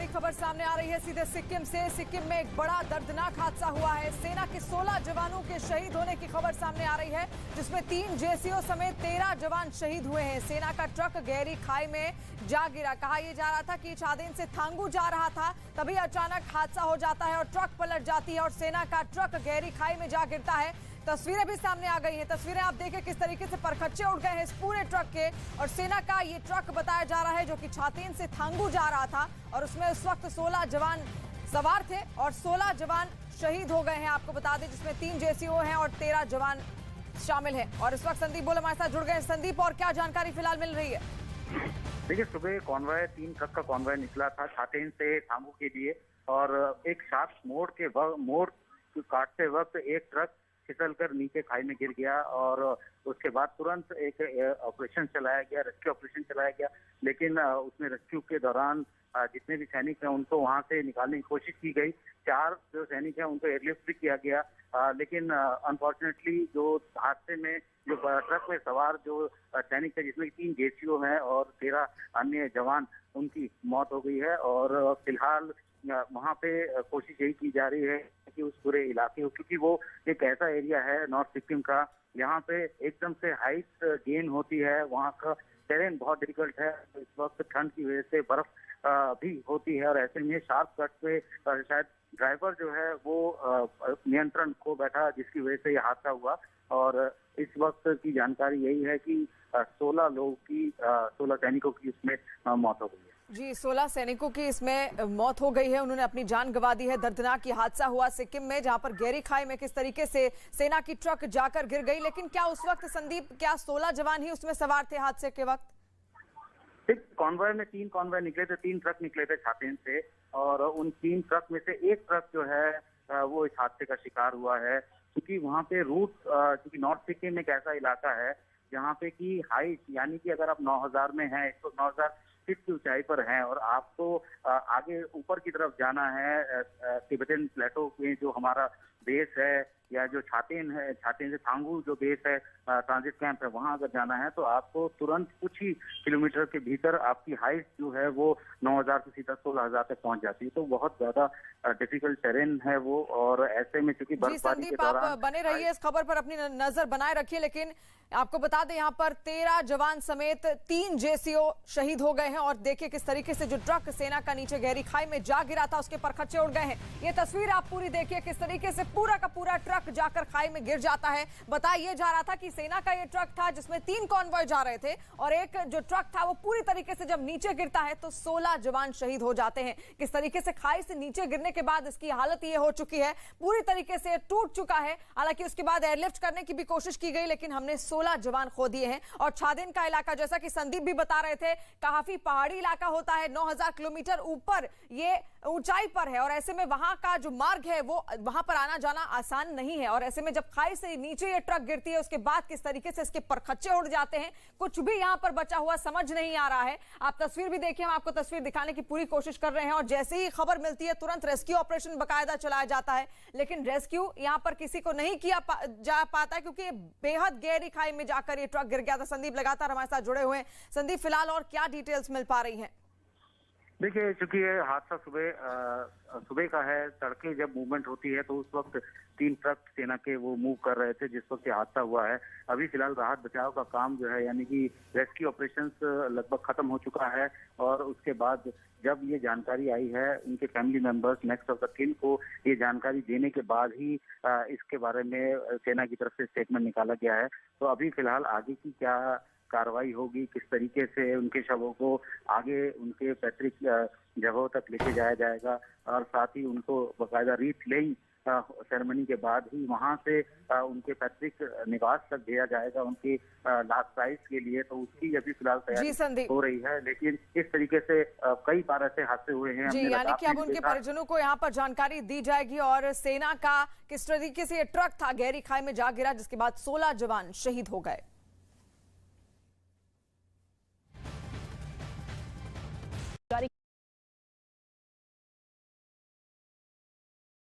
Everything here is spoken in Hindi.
खबर सामने आ रही है सीधे सिक्किम से। सिक्किम में एक बड़ा दर्दनाक हादसा हुआ है। सेना के 16 जवानों के शहीद होने की खबर सामने आ रही है, जिसमें 3 जेसीओ समेत 13 जवान शहीद हुए हैं। सेना का ट्रक गहरी खाई में जा गिरा। कहा यह जा रहा था कि छादेन से थांगू जा रहा था, तभी अचानक हादसा हो जाता है और ट्रक पलट जाती है और सेना का ट्रक गहरी खाई में जा गिरता है। तस्वीरें भी सामने आ गई हैं। तस्वीरें आप देखें किस तरीके से परखच्चे उड़ गए हैं इस पूरे ट्रक के। और सेना का ये ट्रक बताया जा रहा है जो कि छातेन से थांगू जा रहा था और उसमें उस वक्त 16 जवान सवार थे और 16 जवान शहीद हो गए हैं। आपको बता दें जिसमें 3 जेसीओ हैं और 13 जवान शामिल हैं। और इस वक्त संदीप बोल हमारे साथ जुड़ गए हैं। संदीप, और क्या जानकारी फिलहाल मिल रही है? देखिए, सुबह कॉन्वॉय 3 ट्रक का कॉन्वॉय निकला था छातेन से थांगू के लिए और एक शार्प मोड़ काटते वक्त एक ट्रक फिसलकर नीचे खाई में गिर गया और उसके बाद तुरंत एक ऑपरेशन चलाया गया, रेस्क्यू ऑपरेशन चलाया गया। लेकिन उसमें रेस्क्यू के दौरान जितने भी सैनिक हैं उनको वहां से निकालने की कोशिश की गई। 4 जो सैनिक हैं उनको एयरलिफ्ट भी किया गया, लेकिन अनफॉर्चुनेटली जो हादसे में जो ट्रक में सवार जो सैनिक थे, जिसमें 3 जेसीओ हैं और 13 अन्य जवान, उनकी मौत हो गई है। और फिलहाल वहाँ पे कोशिश यही की जा रही है कि उस पूरे इलाके को, क्योंकि वो एक ऐसा एरिया है नॉर्थ सिक्किम का, यहाँ पे एकदम से हाइट गेन होती है, वहाँ का टेरेन बहुत डिफिकल्ट है। इस वक्त ठंड की वजह से बर्फ भी होती है और ऐसे में शार्प कट पे शायद ड्राइवर जो है वो नियंत्रण खो बैठा, जिसकी वजह से ये हादसा हुआ। और इस वक्त की जानकारी यही है कि 16 सैनिकों की इसमें मौत हो गई है। जी, 16 सैनिकों की इसमें मौत हो गई है, उन्होंने अपनी जान गंवा दी है। दर्दनाक ये हादसा हुआ सिक्किम में, जहां पर गहरी खाई में किस तरीके से सेना की ट्रक जाकर गिर गई। लेकिन क्या उस वक्त संदीप, क्या 16 जवान ही उसमें सवार थे हादसे के वक्त? कॉन्वॉय में 3 कॉन्वॉय निकले थे, 3 ट्रक निकले थे छातेन से और उन 3 ट्रक में से एक ट्रक जो है वो इस हादसे का शिकार हुआ है। क्योंकि वहाँ पे रूट, क्योंकि नॉर्थ सिक्किम एक ऐसा इलाका है जहाँ पे की हाइट, यानी कि अगर आप 9000 में हैं, 9000 फीट की ऊंचाई पर हैं और आपको आगे ऊपर की तरफ जाना है तिब्बतन प्लेटो में जो हमारा बेस है, या जो छातेन है, छातेन से थांगू जो बेस है, ट्रांजिट कैंप है, वहां अगर जाना है तो आपको तुरंत कुछ ही किलोमीटर के भीतर आपकी हाइट जो है वो 9000 से सीधा 16000 तक पहुंच जाती है। तो बहुत ज्यादा डिफिकल्ट टेरेन है वो। और ऐसे में चूंकि बर्फबारी के दौरान आप बने रहिए, इस खबर पर अपनी नजर बनाए रखिए। लेकिन आपको बता दें यहाँ पर 13 जवान समेत 3 जेसीओ शहीद हो गए हैं। और देखिए किस तरीके से जो ट्रक सेना का नीचे गहरी खाई में जा गिरा था उसके परखच्चे उड़ गए हैं। ये तस्वीर आप पूरी देखिए किस तरीके से पूरा का पूरा ट्रक जाकर खाई में गिर जाता है। बताया जा रहा था कि सेना का ये ट्रक था जिसमें 3 कॉन्वॉय जा रहे थे और एक जो ट्रक था वो पूरी तरीके से जब नीचे गिरता है तो 16 जवान शहीद हो जाते हैं। किस तरीके से खाई से नीचे गिरने के बाद इसकी हालत ये हो चुकी है, पूरी तरीके से टूट चुका है। हालांकि उसके बाद एयरलिफ्ट करने की भी कोशिश की गई, लेकिन हमने 16 जवान खो दिए हैं। और छादेन का इलाका, जैसा कि संदीप भी बता रहे थे, काफी पहाड़ी इलाका होता है, 9000 किलोमीटर ऊपर ये ऊंचाई पर है और ऐसे में वहां का जो मार्ग है वो वहां पर आना जाना आसान नहीं है। और ऐसे में जब खाई से नीचे ये ट्रक गिरती है उसके बाद किस तरीके से इसके परखच्चे उड़ जाते हैं, कुछ भी यहां पर बचा हुआ समझ नहीं आ रहा है। आप तस्वीर भी देखिए, हम आपको तस्वीर दिखाने की पूरी कोशिश कर रहे हैं। और जैसे ही खबर मिलती है तुरंत रेस्क्यू ऑपरेशन बाकायदा चलाया जाता है, लेकिन रेस्क्यू यहां पर किसी को नहीं किया जा पाता है क्योंकि बेहद गहरी खाई में जाकर ये ट्रक गिर गया था। संदीप लगातार हमारे साथ जुड़े हुए हैं। संदीप, फिलहाल और क्या डिटेल्स मिल पा रही हैं? देखिए, चूंकि ये हादसा सुबह का है, सड़कें जब मूवमेंट होती है तो उस वक्त 3 ट्रक सेना के वो मूव कर रहे थे जिस वक्त ये हादसा हुआ है। अभी फिलहाल राहत बचाव का काम जो है, यानी कि रेस्क्यू ऑपरेशंस लगभग खत्म हो चुका है। और उसके बाद जब ये जानकारी आई है, उनके family members, next of the किन को ये जानकारी देने के बाद ही इसके बारे में सेना की तरफ से स्टेटमेंट निकाला गया है। तो अभी फिलहाल आगे की क्या कार्रवाई होगी, किस तरीके से उनके शवों को आगे उनके पैतृक जगहों तक लेके जाया जाएगा और साथ ही उनको बाकायदा रीथ लेइंग सेरेमनी के बाद ही वहां से उनके पैतृक निवास तक भेजा जाएगा उनके लास्ट प्राइज के लिए। तो उसकी अभी फिलहाल तैयारी हो रही है। लेकिन इस तरीके से कई बार ऐसे हादसे हुए हैं जी, यानी कि अब उनके परिजनों को यहाँ पर जानकारी दी जाएगी। और सेना का किस तरीके से ये ट्रक था गहरी खाई में जा गिरा जिसके बाद 16 जवान शहीद हो गए।